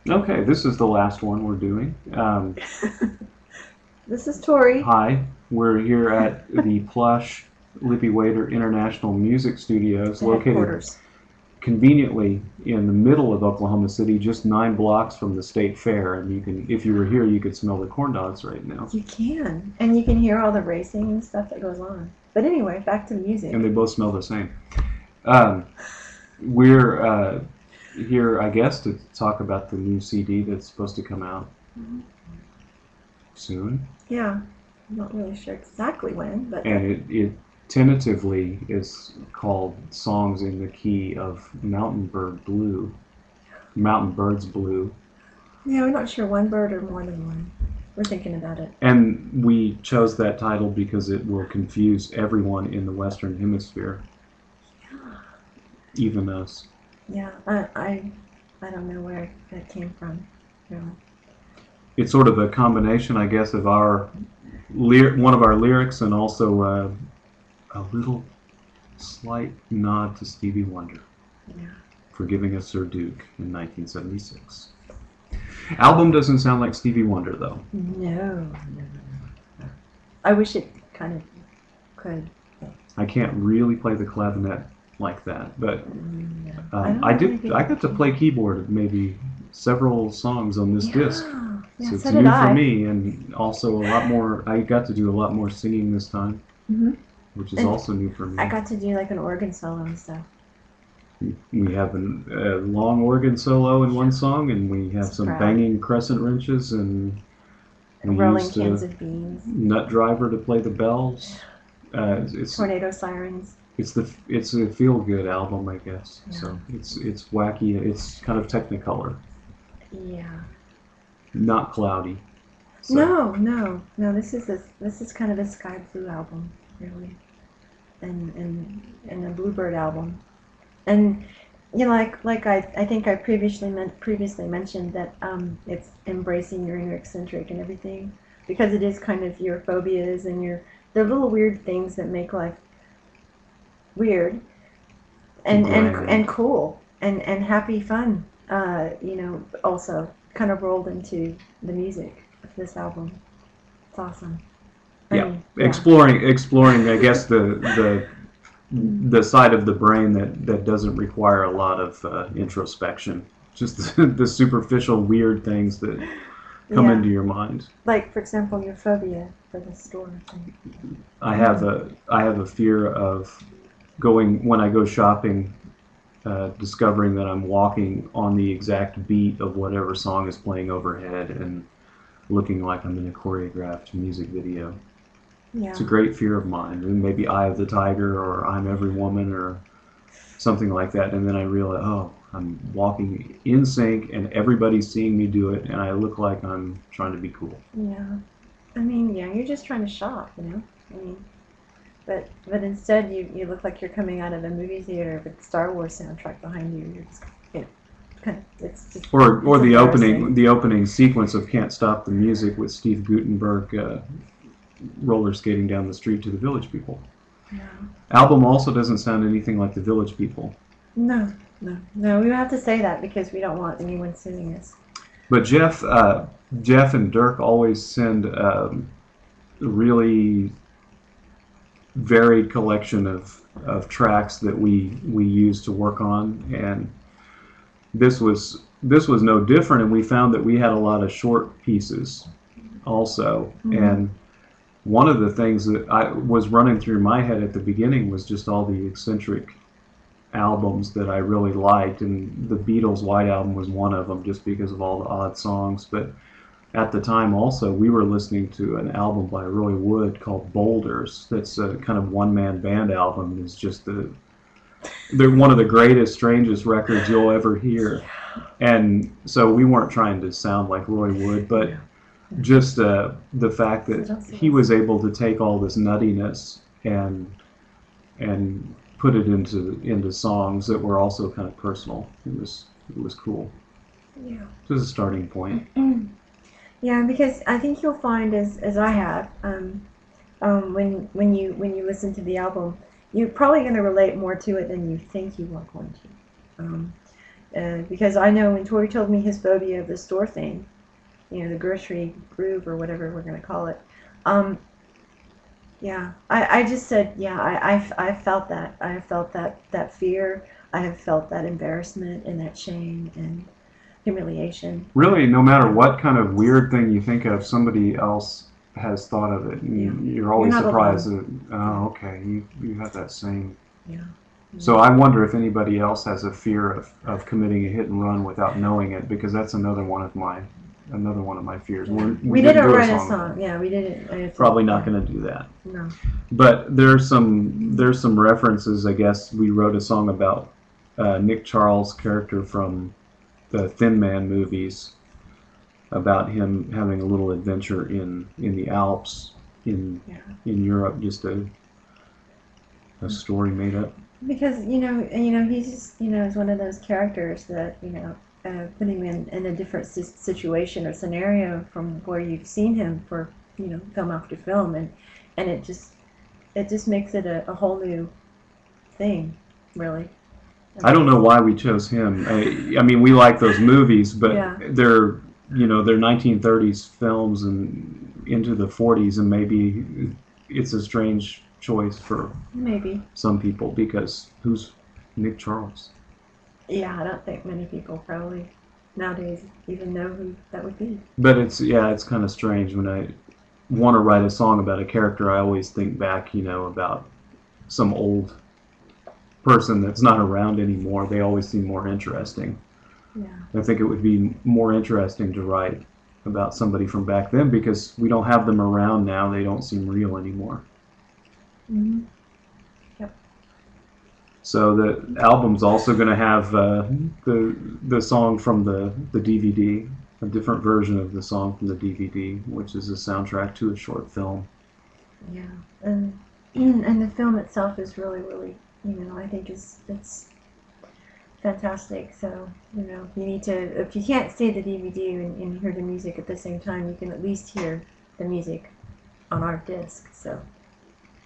Okay, this is the last one we're doing. This is Tori. Hi, we're here at the plush Lippy Waiter International Music Studios, The located headquarters. conveniently in the middle of Oklahoma City, just 9 blocks from the state fair. And you can, if you were here, you could smell the corn dogs right now. You can. And you can hear all the racing and stuff that goes on. But anyway, back to music. And they both smell the same. Um, we're here, I guess, to talk about the new CD that's supposed to come out soon. Yeah. I'm not really sure exactly when, but And it tentatively is called Songs in the Key of Mountain Birds Blue. yeah, we're not sure one bird or more than one. We're thinking about it. And we chose that title because it will confuse everyone in the Western Hemisphere, even us. Yeah, I don't know where that came from. Really. It's sort of a combination, I guess, of one of our lyrics and also a little slight nod to Stevie Wonder Yeah. for giving us Sir Duke in 1976. Album doesn't sound like Stevie Wonder, though. No. I wish it kind of could. I can't really play the clavinet like that, but No. I got to play keyboard maybe several songs on this disc. Yeah, So it's so new did for I. me, and also a lot more. I got to do a lot more singing this time, Hmm. which is And also new for me. I got to do like an organ solo and stuff. We have a long organ solo in one song, and we have It's some proud. banging crescent wrenches, and we Rolling used cans a of beans. nut driver to play the bells. It's Tornado sirens. it's a feel good album, I guess. Yeah. So it's wacky. It's kind of Technicolor, Yeah. not cloudy. So, No. This is kind of a sky blue album, really, and a bluebird album, and you know, I think I previously mentioned that it's embracing your inner eccentric and everything, because it is kind of your phobias and your the little weird things that make life weird grand. and cool and happy fun. You know, also kind of rolled into the music of this album. It's awesome. Yeah, exploring. I guess the side of the brain that doesn't require a lot of introspection. Just the superficial weird things that come Yeah. into your mind. Like for example, your phobia for the store thing. I have a fear of going when I go shopping, discovering that I'm walking on the exact beat of whatever song is playing overhead and looking like I'm in a choreographed music video. Yeah. It's a great fear of mine. And maybe Eye of the Tiger or I'm Every Woman or something like that. And then I realize, oh, I'm walking in sync and everybody's seeing me do it and I look like I'm trying to be cool. Yeah. I mean, yeah, you're just trying to shop, you know. I mean, but instead you look like you're coming out of a movie theater with the Star Wars soundtrack behind you. You're just, you know, kind of, it's just Or it's embarrassing. the opening sequence of Can't Stop the Music with Steve Guttenberg roller skating down the street to the Village People. Yeah. Album also doesn't sound anything like the Village People. No. We have to say that because we don't want anyone suing us. But Jeff and Dirk always send really varied collection of tracks that we use to work on, and this was no different. And we found that we had a lot of short pieces also, Mm-hmm. and one of the things that I was running through my head at the beginning was just all the eccentric albums that I really liked, and the Beatles' White Album was one of them, just because of all the odd songs. But at the time, also, we were listening to an album by Roy Wood called Boulders. That's a kind of one-man band album. It's just they're one of the greatest, strangest records you'll ever hear. And so we weren't trying to sound like Roy Wood, but just the fact that he was able to take all this nuttiness and put it into songs that were also kind of personal. It was cool. Yeah. It was a starting point. Yeah, because I think you'll find, as I have, when you listen to the album, you're probably going to relate more to it than you think you are going to. Because I know when Tory told me his phobia of the store thing, the grocery groove or whatever we're going to call it. Yeah, I just said, yeah, I felt that. I have felt that fear. I have felt that embarrassment and that shame and humiliation. Really, no matter what kind of weird thing you think of, somebody else has thought of it. And Yeah. you're always You're not surprised alone. that, oh, okay, you have that same. Yeah. So I wonder if anybody else has a fear of committing a hit and run without knowing it, because that's another one of my fears. We didn't write a song. Yeah, we didn't. Probably not going to do that. No. But there's some references. I guess we wrote a song about Nick Charles' character from the Thin Man movies, about him having a little adventure in the Alps in Europe. Just a story made up. Because he's just is one of those characters that putting him in a different situation or scenario from where you've seen him for film after film, and it just makes it a whole new thing, really. I don't know why we chose him. I mean, we like those movies, but they're 1930s films and into the 40s, and maybe it's a strange choice for maybe some people, because who's Nick Charles? Yeah, I don't think many people probably nowadays even know who that would be. But it's kind of strange. When I want to write a song about a character, I always think back, about some old person that's not around anymore. They always seem more interesting. Yeah. I think it would be more interesting to write about somebody from back then, because we don't have them around now. They don't seem real anymore. Mm-hmm. Yep. So the album's also going to have the song from the DVD, a different version of the song from the DVD, which is a soundtrack to a short film. Yeah, and the film itself is really, really, I think it's fantastic. So you need to, if you can't see the DVD and hear the music at the same time, you can at least hear the music on our disc. So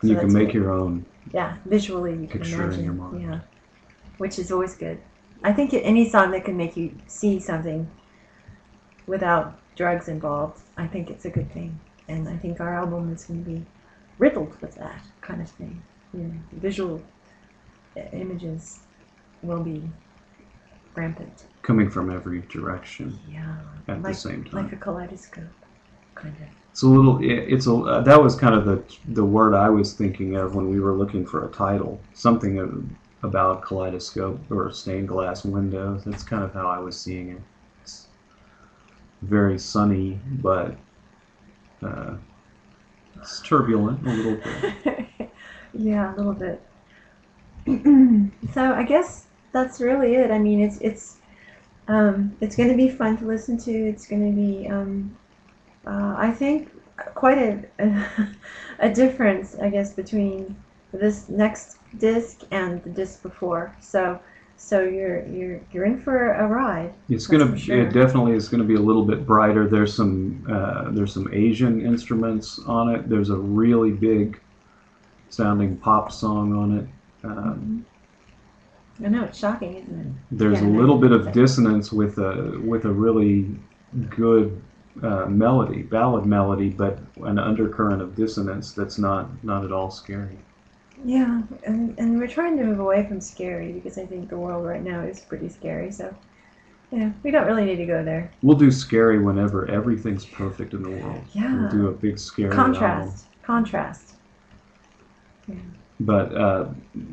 you can make your own. Yeah, visually you can picture imagine. In your mind. Yeah, which is always good. I think any song that can make you see something without drugs involved, I think it's a good thing. And I think our album is going to be riddled with that kind of thing. Visual images will be rampant. Coming from every direction. Yeah. At the same time. Like a kaleidoscope, kind of. It's a little. That was kind of the word I was thinking of when we were looking for a title. Something about kaleidoscope or stained glass windows. That's kind of how I was seeing it. It's very sunny, but it's turbulent a little bit. Yeah, a little bit. So I guess that's really it. I mean, it's going to be fun to listen to. It's going to be, I think, quite a difference, I guess, between this next disc and the disc before. So you're in for a ride. It's gonna. Sure. It definitely is going to be a little bit brighter. There's some Asian instruments on it. There's a really big sounding pop song on it. I know, it's shocking, isn't it? There's a little bit of dissonance with a really good ballad melody, but an undercurrent of dissonance that's not at all scary. Yeah, and we're trying to move away from scary, because I think the world right now is pretty scary. So yeah, we don't really need to go there. We'll do scary whenever everything's perfect in the world. Yeah. We'll do a big scary contrast. Yeah. But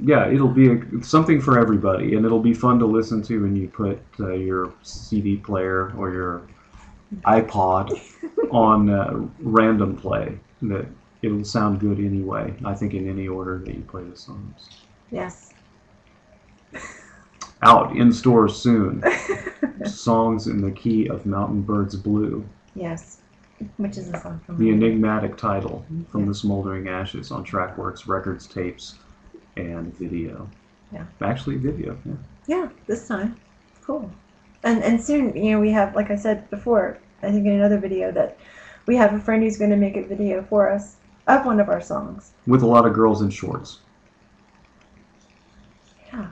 yeah, it'll be something for everybody, and it'll be fun to listen to when you put your CD player or your iPod on random play. That it'll sound good anyway. I think in any order that you play the songs. Yes. Out in stores soon. Songs in the Key of Mountain Bird's Blue. Yes. Which is a song from the enigmatic title from the Smoldering Ashes on Trackworks Records, tapes, and video. Yeah. Actually, video. Yeah. Yeah, this time. Cool. And soon, we have, like I said before, I think in another video, that we have a friend who's going to make a video for us of one of our songs. With a lot of girls in shorts. Yeah.